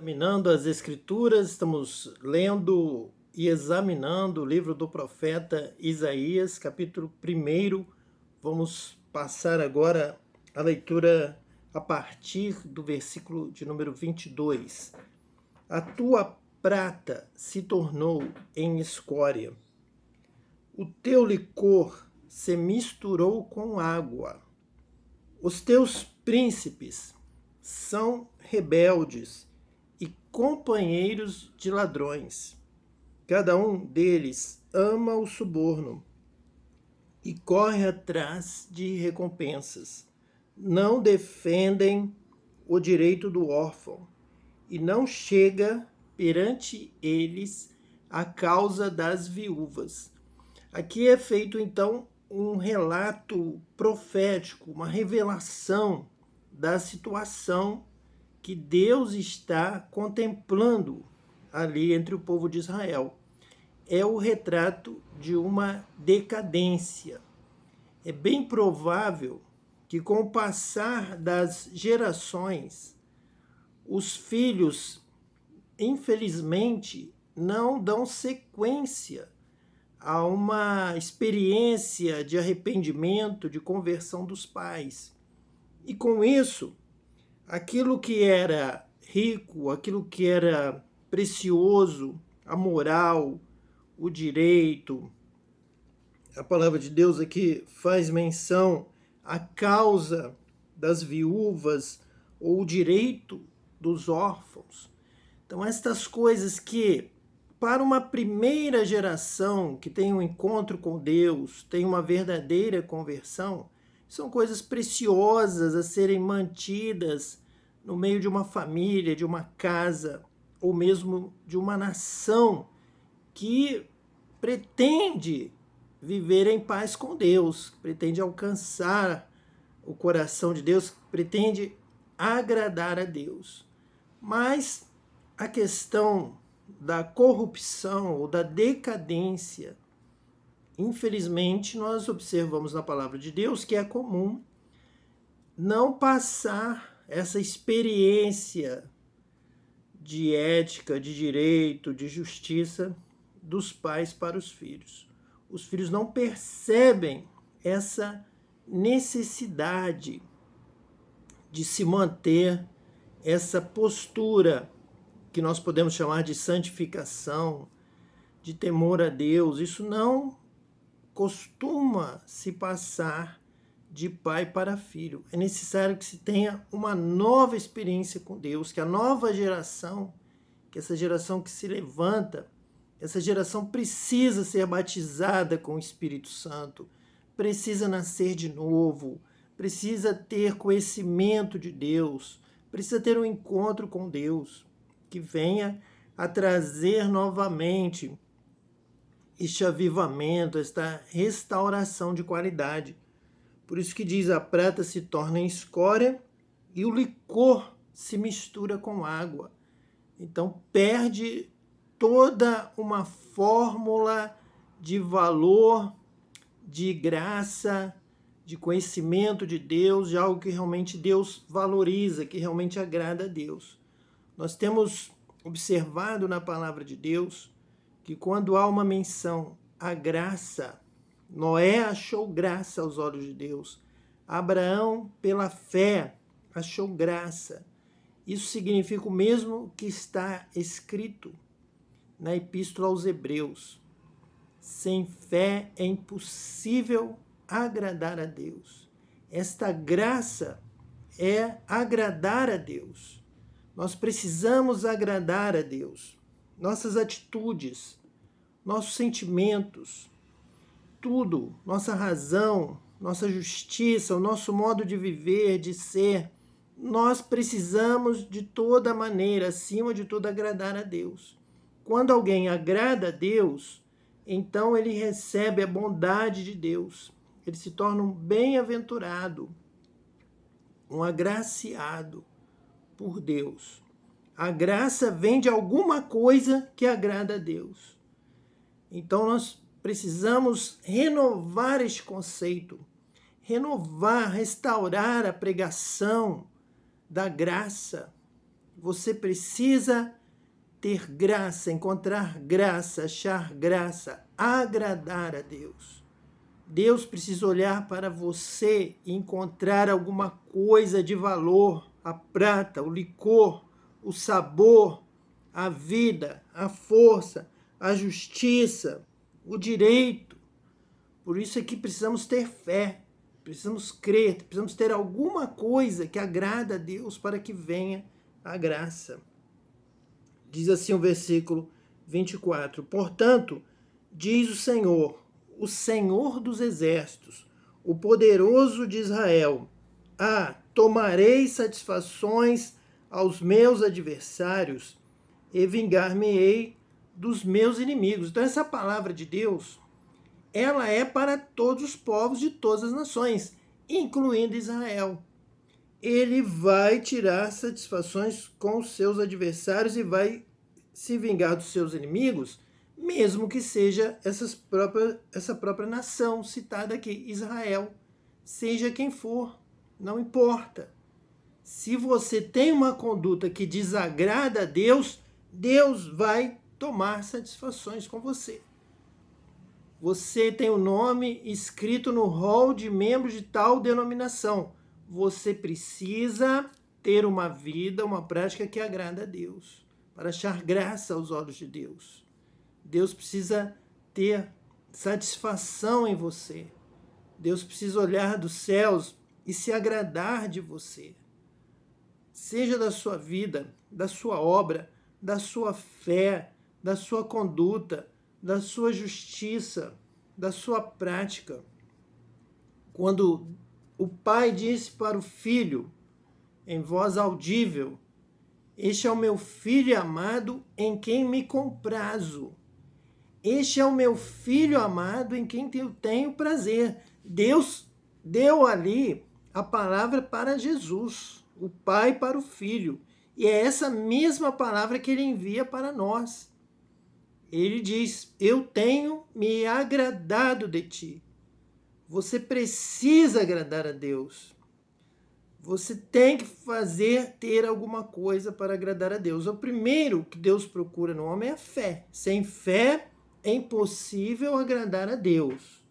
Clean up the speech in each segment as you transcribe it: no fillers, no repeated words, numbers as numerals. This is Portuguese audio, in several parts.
Examinando as Escrituras, estamos lendo e examinando o livro do profeta Isaías, capítulo 1. Vamos passar agora a leitura a partir do versículo de número 22. A tua prata se tornou em escória, o teu licor se misturou com água, os teus príncipes são rebeldes e companheiros de ladrões. Cada um deles ama o suborno e corre atrás de recompensas. Não defendem o direito do órfão e não chega perante eles a causa das viúvas. Aqui é feito então um relato profético, uma revelação da situação que Deus está contemplando ali entre o povo de Israel. É o retrato de uma decadência. É bem provável que com o passar das gerações, os filhos, infelizmente, não dão sequência a uma experiência de arrependimento, de conversão dos pais. E com isso, aquilo que era rico, aquilo que era precioso, a moral, o direito, a palavra de Deus aqui faz menção à causa das viúvas ou o direito dos órfãos. Então, estas coisas que, para uma primeira geração que tem um encontro com Deus, tem uma verdadeira conversão, são coisas preciosas a serem mantidas no meio de uma família, de uma casa, ou mesmo de uma nação que pretende viver em paz com Deus, pretende alcançar o coração de Deus, pretende agradar a Deus. Mas a questão da corrupção ou da decadência, infelizmente, nós observamos na palavra de Deus que é comum não passar essa experiência de ética, de direito, de justiça dos pais para os filhos. Os filhos não percebem essa necessidade de se manter essa postura que nós podemos chamar de santificação, de temor a Deus. Isso não costuma se passar de pai para filho. É necessário que se tenha uma nova experiência com Deus, que a nova geração, que essa geração que se levanta, essa geração precisa ser batizada com o Espírito Santo, precisa nascer de novo, precisa ter conhecimento de Deus, precisa ter um encontro com Deus, que venha a trazer novamente este avivamento, esta restauração de qualidade. Por isso que diz, a prata se torna em escória e o licor se mistura com água. Então perde toda uma fórmula de valor, de graça, de conhecimento de Deus, de algo que realmente Deus valoriza, que realmente agrada a Deus. Nós temos observado na palavra de Deus que quando há uma menção à graça, Noé achou graça aos olhos de Deus. Abraão, pela fé, achou graça. Isso significa o mesmo que está escrito na Epístola aos Hebreus. Sem fé é impossível agradar a Deus. Esta graça é agradar a Deus. Nós precisamos agradar a Deus. Nossas atitudes, nossos sentimentos, tudo, nossa razão, nossa justiça, o nosso modo de viver, de ser, nós precisamos de toda maneira, acima de tudo, agradar a Deus. Quando alguém agrada a Deus, então ele recebe a bondade de Deus. Ele se torna um bem-aventurado, um agraciado por Deus. A graça vem de alguma coisa que agrada a Deus. Então nós precisamos renovar este conceito, renovar, restaurar a pregação da graça. Você precisa ter graça, encontrar graça, achar graça, agradar a Deus. Deus precisa olhar para você e encontrar alguma coisa de valor, a prata, o licor, o sabor, a vida, a força, a justiça, o direito. Por isso é que precisamos ter fé, precisamos crer, precisamos ter alguma coisa que agrada a Deus para que venha a graça. Diz assim o versículo 24: Portanto, diz o Senhor dos exércitos, o poderoso de Israel: tomarei satisfações aos meus adversários e vingar-me-ei dos meus inimigos. Então essa palavra de Deus, ela é para todos os povos de todas as nações, incluindo Israel. Ele vai tirar satisfações com os seus adversários e vai se vingar dos seus inimigos, mesmo que seja essa própria nação citada aqui, Israel. Seja quem for, não importa. Se você tem uma conduta que desagrada a Deus, Deus vai tomar satisfações com você. Você tem o nome escrito no rol de membros de tal denominação. Você precisa ter uma vida, uma prática que agrada a Deus, para achar graça aos olhos de Deus. Deus precisa ter satisfação em você. Deus precisa olhar dos céus e se agradar de você. Seja da sua vida, da sua obra, da sua fé, da sua conduta, da sua justiça, da sua prática. Quando o pai disse para o filho, em voz audível: Este é o meu filho amado em quem me comprazo. Este é o meu filho amado em quem eu tenho prazer. Deus deu ali a palavra para Jesus, o pai para o filho. E é essa mesma palavra que ele envia para nós. Ele diz: Eu tenho me agradado de ti. Você precisa agradar a Deus. Você tem que ter alguma coisa para agradar a Deus. O primeiro que Deus procura no homem é a fé. Sem fé é impossível agradar a Deus.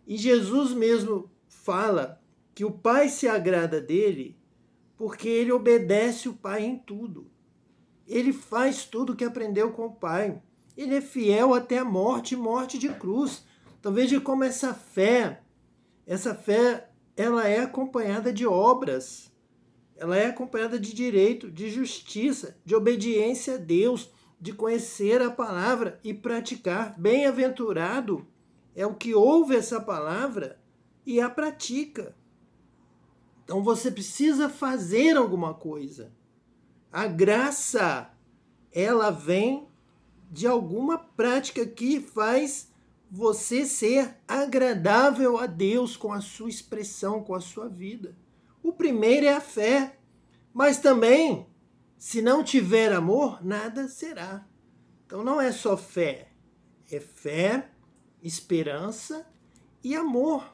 E Jesus mesmo fala que o Pai se agrada dele porque ele obedece o Pai em tudo. Ele faz tudo o que aprendeu com o Pai. Ele é fiel até a morte de cruz. Então veja como essa fé, ela é acompanhada de obras. Ela é acompanhada de direito, de justiça, de obediência a Deus, de conhecer a palavra e praticar. Bem-aventurado é o que ouve essa palavra e a pratica. Então você precisa fazer alguma coisa. A graça, ela vem de alguma prática que faz você ser agradável a Deus com a sua expressão, com a sua vida. O primeiro é a fé, mas também, se não tiver amor, nada será. Então não é só fé, é fé, esperança e amor.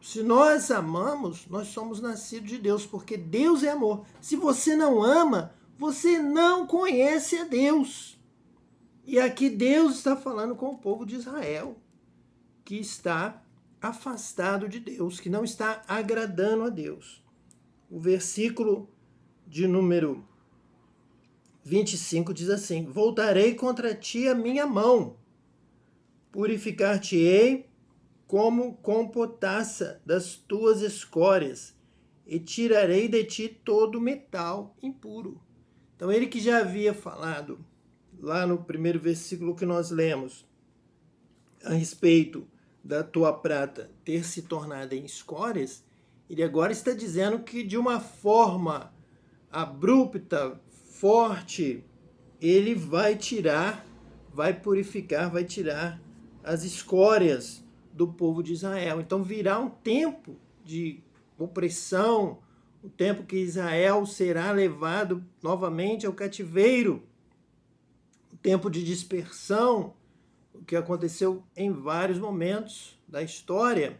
Se nós amamos, nós somos nascidos de Deus, porque Deus é amor. Se você não ama, você não conhece a Deus. E aqui Deus está falando com o povo de Israel, que está afastado de Deus, que não está agradando a Deus. O versículo de número 25 diz assim: Voltarei contra ti a minha mão, purificar-te-ei como com potassa das tuas escórias, e tirarei de ti todo metal impuro. Então ele que já havia falado lá no primeiro versículo que nós lemos, a respeito da tua prata ter se tornado em escórias, ele agora está dizendo que de uma forma abrupta, forte, ele vai tirar, vai purificar, vai tirar as escórias do povo de Israel. Então virá um tempo de opressão, um tempo que Israel será levado novamente ao cativeiro, tempo de dispersão, o que aconteceu em vários momentos da história.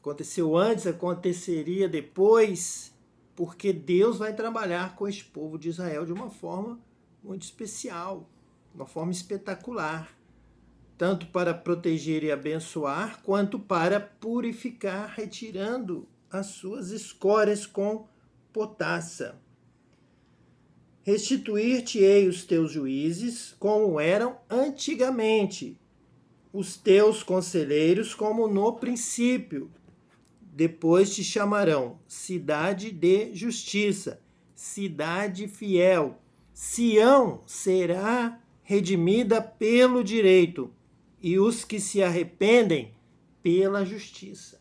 Aconteceu antes, aconteceria depois. porque Deus vai trabalhar com este povo de Israel de uma forma muito especial, uma forma espetacular, tanto para proteger e abençoar, quanto para purificar, retirando as suas escórias com potassa. Restituir-te-ei os teus juízes, como eram antigamente, os teus conselheiros, como no princípio. Depois te chamarão cidade de justiça, cidade fiel. Sião será redimida pelo direito, e os que se arrependem pela justiça.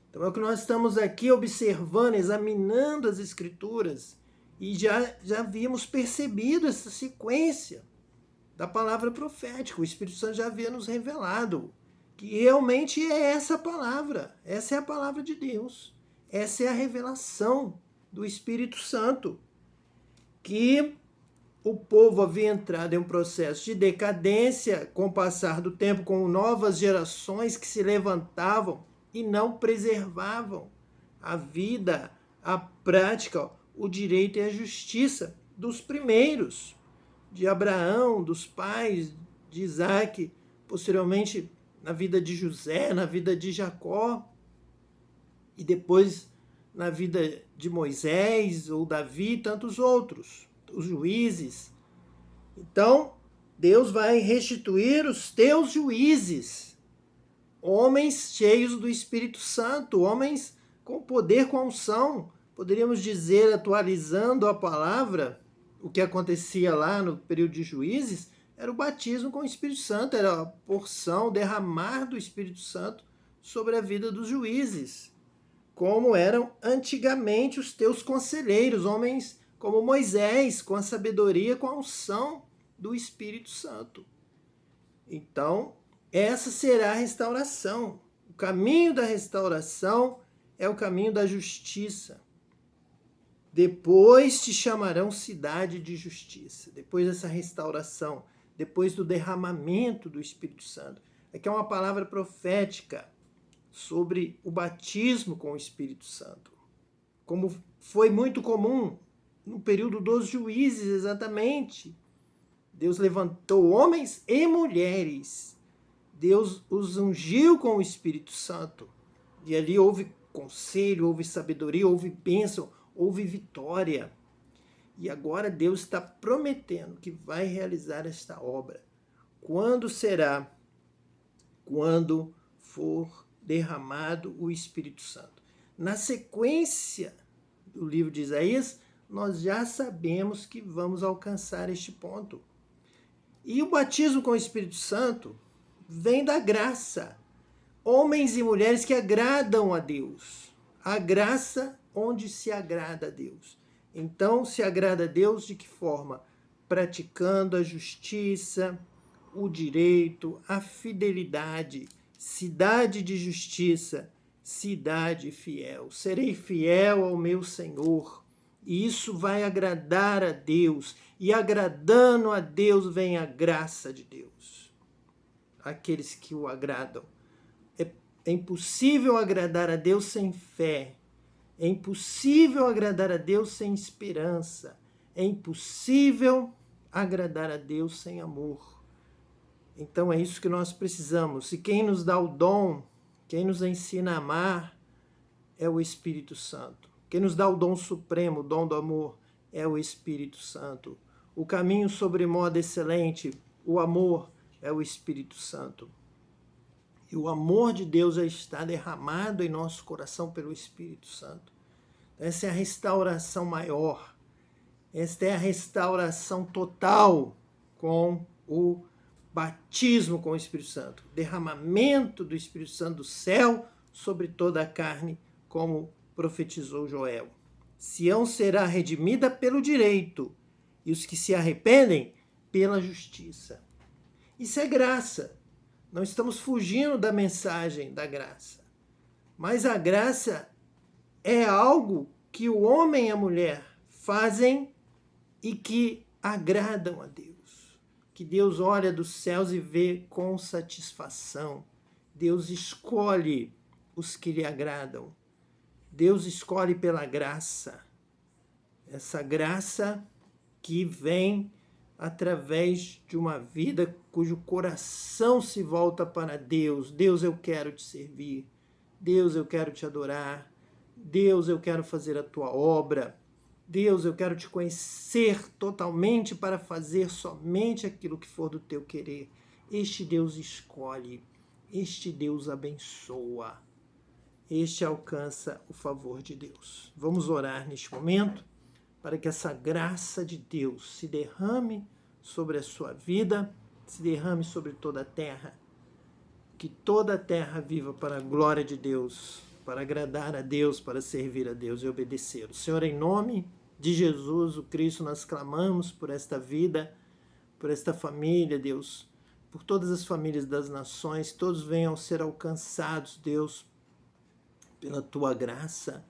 Então é o que nós estamos aqui observando, examinando as Escrituras, e já havíamos percebido essa sequência da palavra profética. O Espírito Santo já havia nos revelado que realmente é essa palavra, essa é a palavra de Deus, essa é a revelação do Espírito Santo, que o povo havia entrado em um processo de decadência com o passar do tempo, com novas gerações que se levantavam e não preservavam a vida, a prática, o direito e a justiça dos primeiros, de Abraão, dos pais, de Isaac, posteriormente na vida de José, na vida de Jacó, e depois na vida de Moisés ou Davi e tantos outros, os juízes. Então, Deus vai restituir os teus juízes, homens cheios do Espírito Santo, homens com poder, com unção. Poderíamos dizer, atualizando a palavra, o que acontecia lá no período de juízes, era o batismo com o Espírito Santo, era a porção, derramar do Espírito Santo sobre a vida dos juízes, como eram antigamente os teus conselheiros, homens como Moisés, com a sabedoria, com a unção do Espírito Santo. Então, essa será a restauração. O caminho da restauração é o caminho da justiça. Depois te chamarão cidade de justiça. Depois dessa restauração, depois do derramamento do Espírito Santo. Aqui é uma palavra profética sobre o batismo com o Espírito Santo. Como foi muito comum no período dos juízes, exatamente. Deus levantou homens e mulheres. Deus os ungiu com o Espírito Santo. E ali houve conselho, houve sabedoria, houve bênção, houve vitória. E agora Deus está prometendo que vai realizar esta obra. Quando será? Quando for derramado o Espírito Santo. Na sequência do livro de Isaías, nós já sabemos que vamos alcançar este ponto. E o batismo com o Espírito Santo vem da graça. Homens e mulheres que agradam a Deus. A graça onde se agrada a Deus. Então, se agrada a Deus de que forma? Praticando a justiça, o direito, a fidelidade, cidade de justiça, cidade fiel. Serei fiel ao meu Senhor. E isso vai agradar a Deus. E agradando a Deus vem a graça de Deus. Aqueles que o agradam. É impossível agradar a Deus sem fé. É impossível agradar a Deus sem esperança. É impossível agradar a Deus sem amor. Então é isso que nós precisamos. E quem nos dá o dom, quem nos ensina a amar, é o Espírito Santo. Quem nos dá o dom supremo, o dom do amor, é o Espírito Santo. O caminho sobremodo excelente, o amor, é o Espírito Santo. E o amor de Deus já está derramado em nosso coração pelo Espírito Santo. Essa é a restauração maior. Esta é a restauração total com o batismo com o Espírito Santo. Derramamento do Espírito Santo do céu sobre toda a carne, como profetizou Joel. Sião será redimida pelo direito, e os que se arrependem pela justiça. Isso é graça. Não estamos fugindo da mensagem da graça. Mas a graça é algo que o homem e a mulher fazem e que agradam a Deus. Que Deus olha dos céus e vê com satisfação. Deus escolhe os que lhe agradam. Deus escolhe pela graça. essa graça que vem através de uma vida cujo coração se volta para Deus. Deus, eu quero te servir. Deus, eu quero te adorar. Deus, eu quero fazer a tua obra. Deus, eu quero te conhecer totalmente para fazer somente aquilo que for do teu querer. Este Deus escolhe, este Deus abençoa, este alcança o favor de Deus. Vamos orar neste momento para que essa graça de Deus se derrame sobre a sua vida, se derrame sobre toda a terra, que toda a terra viva para a glória de Deus, para agradar a Deus, para servir a Deus e obedecer. O Senhor, em nome de Jesus, o Cristo, nós clamamos por esta vida, por esta família, Deus, por todas as famílias das nações, que todos venham ser alcançados, Deus, pela tua graça,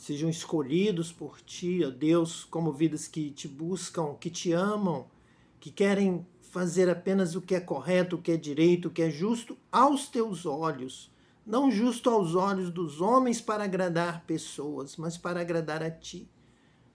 sejam escolhidos por ti, ó Deus, como vidas que te buscam, que te amam, que querem fazer apenas o que é correto, o que é direito, o que é justo aos teus olhos, não justo aos olhos dos homens para agradar pessoas, mas para agradar a ti.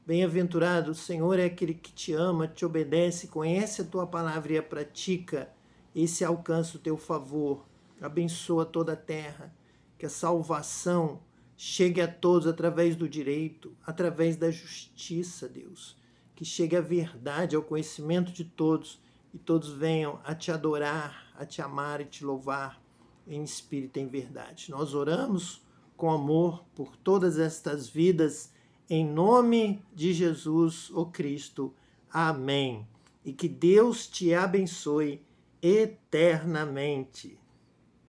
Bem-aventurado, o Senhor é aquele que te ama, te obedece, conhece a tua palavra e a pratica. Esse alcança o teu favor, abençoa toda a terra, que a salvação chegue a todos através do direito, através da justiça, Deus. Que chegue a verdade, ao conhecimento de todos, e todos venham a te adorar, a te amar e te louvar em espírito e em verdade. Nós oramos com amor por todas estas vidas, em nome de Jesus, o Cristo. Amém. E que Deus te abençoe eternamente.